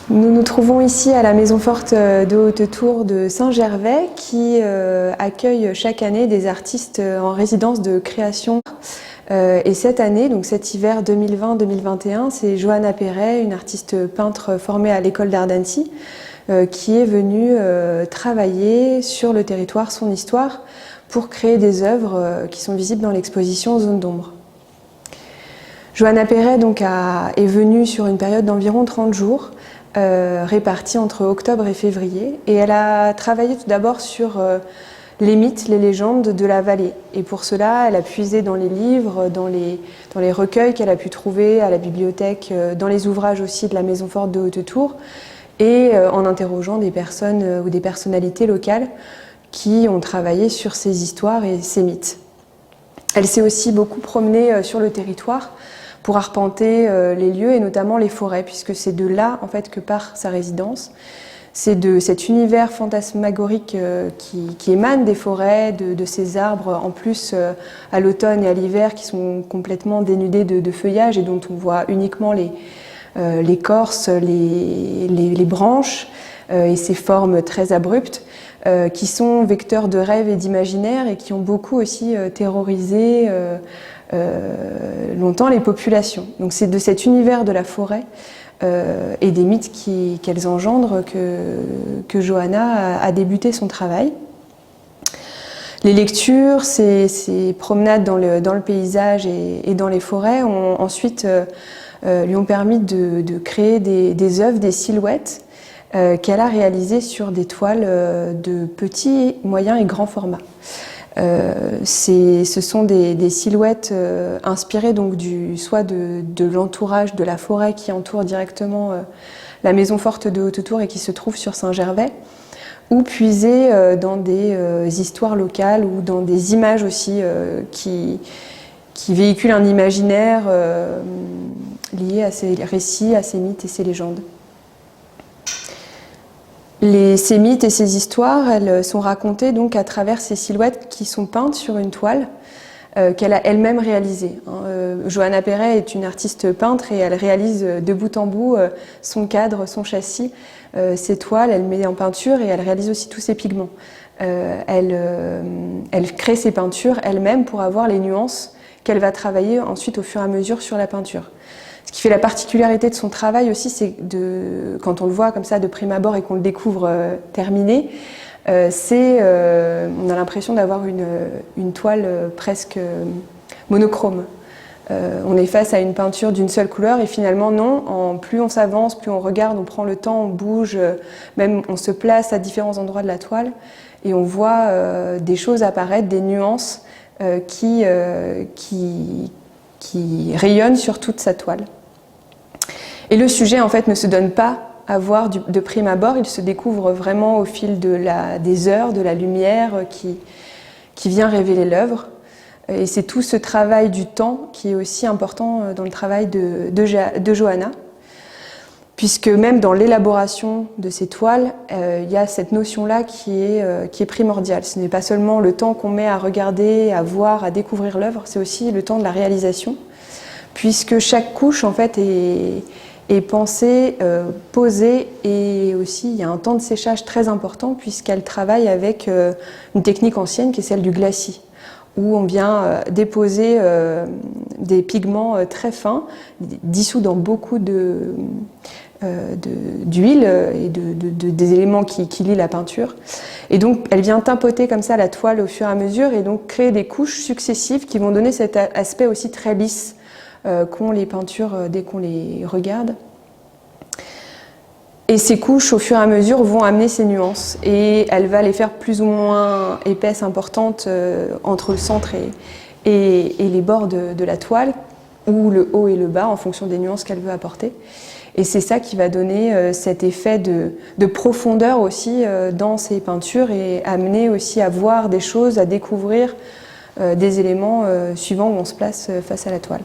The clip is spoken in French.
Nous nous trouvons ici à la Maison Forte de Haute-Tour de Saint-Gervais qui accueille chaque année des artistes en résidence de création. Et cette année, donc cet hiver 2020-2021, c'est Johanna Perret, une artiste peintre formée à l'école d'art d'Annecy, qui est venue travailler sur le territoire son histoire pour créer des œuvres qui sont visibles dans l'exposition Zone d'ombre. Johanna Perret donc, est venue sur une période d'environ 30 jours, répartie entre octobre et février, et elle a travaillé tout d'abord sur les mythes, les légendes de la vallée. Et pour cela, elle a puisé dans les livres, dans les recueils qu'elle a pu trouver à la bibliothèque, dans les ouvrages aussi de la Maison Forte de Haute-Tour, et en interrogeant des personnes ou des personnalités locales qui ont travaillé sur ces histoires et ces mythes. Elle s'est aussi beaucoup promenée sur le territoire pour arpenter les lieux et notamment les forêts, puisque c'est de là en fait que part sa résidence. C'est de cet univers fantasmagorique qui émane des forêts, de ces arbres en plus à l'automne et à l'hiver qui sont complètement dénudés de feuillage et dont on voit uniquement l'écorce, les branches et ces formes très abruptes qui sont vecteurs de rêves et d'imaginaire et qui ont beaucoup aussi terrorisé longtemps les populations. Donc c'est de cet univers de la forêt et des mythes qu'elles engendrent que Johanna a débuté son travail. Les lectures, ces promenades dans le paysage et dans les forêts ont ensuite lui ont permis de créer des œuvres, des silhouettes qu'elle a réalisées sur des toiles de petits, moyens et grands formats. Ce sont des silhouettes inspirées donc soit de l'entourage de la forêt qui entoure directement la Maison Forte de Haute-Tour et qui se trouve sur Saint-Gervais, ou puisées dans des histoires locales ou dans des images aussi qui véhiculent un imaginaire lié à ces récits, à ces mythes et ces légendes. Ces mythes et ces histoires, elles sont racontées donc à travers ces silhouettes qui sont peintes sur une toile qu'elle a elle-même réalisée. Johanna Perret est une artiste peintre et elle réalise de bout en bout son cadre, son châssis, ses toiles, elle met en peinture et elle réalise aussi tous ses pigments. Elle crée ses peintures elle-même pour avoir les nuances qu'elle va travailler ensuite au fur et à mesure sur la peinture. Ce qui fait la particularité de son travail aussi, c'est quand on le voit comme ça de prime abord et qu'on le découvre terminé, on a l'impression d'avoir une toile presque monochrome. On est face à une peinture d'une seule couleur et finalement non, plus on s'avance, plus on regarde, on prend le temps, on bouge, même on se place à différents endroits de la toile et on voit des choses apparaître, des nuances qui rayonne sur toute sa toile. Et le sujet en fait ne se donne pas à voir de prime abord, il se découvre vraiment au fil des heures, de la lumière qui vient révéler l'œuvre. Et c'est tout ce travail du temps qui est aussi important dans le travail de Johanna, puisque même dans l'élaboration de ces toiles, il y a cette notion-là qui est primordiale. Ce n'est pas seulement le temps qu'on met à regarder, à voir, à découvrir l'œuvre, c'est aussi le temps de la réalisation, puisque chaque couche en fait est pensée, posée, et aussi il y a un temps de séchage très important puisqu'elle travaille avec une technique ancienne qui est celle du glacis, où on vient déposer des pigments très fins, dissous dans beaucoup d'huile et des éléments qui lient la peinture. Et donc elle vient tapoter comme ça la toile au fur et à mesure et donc créer des couches successives qui vont donner cet aspect aussi très lisse qu'ont les peintures dès qu'on les regarde. Et ces couches au fur et à mesure vont amener ces nuances et elle va les faire plus ou moins épaisses, importantes entre le centre et les bords de la toile, ou le haut et le bas en fonction des nuances qu'elle veut apporter. Et c'est ça qui va donner cet effet de profondeur aussi dans ces peintures et amener aussi à voir des choses, à découvrir des éléments suivant où on se place face à la toile.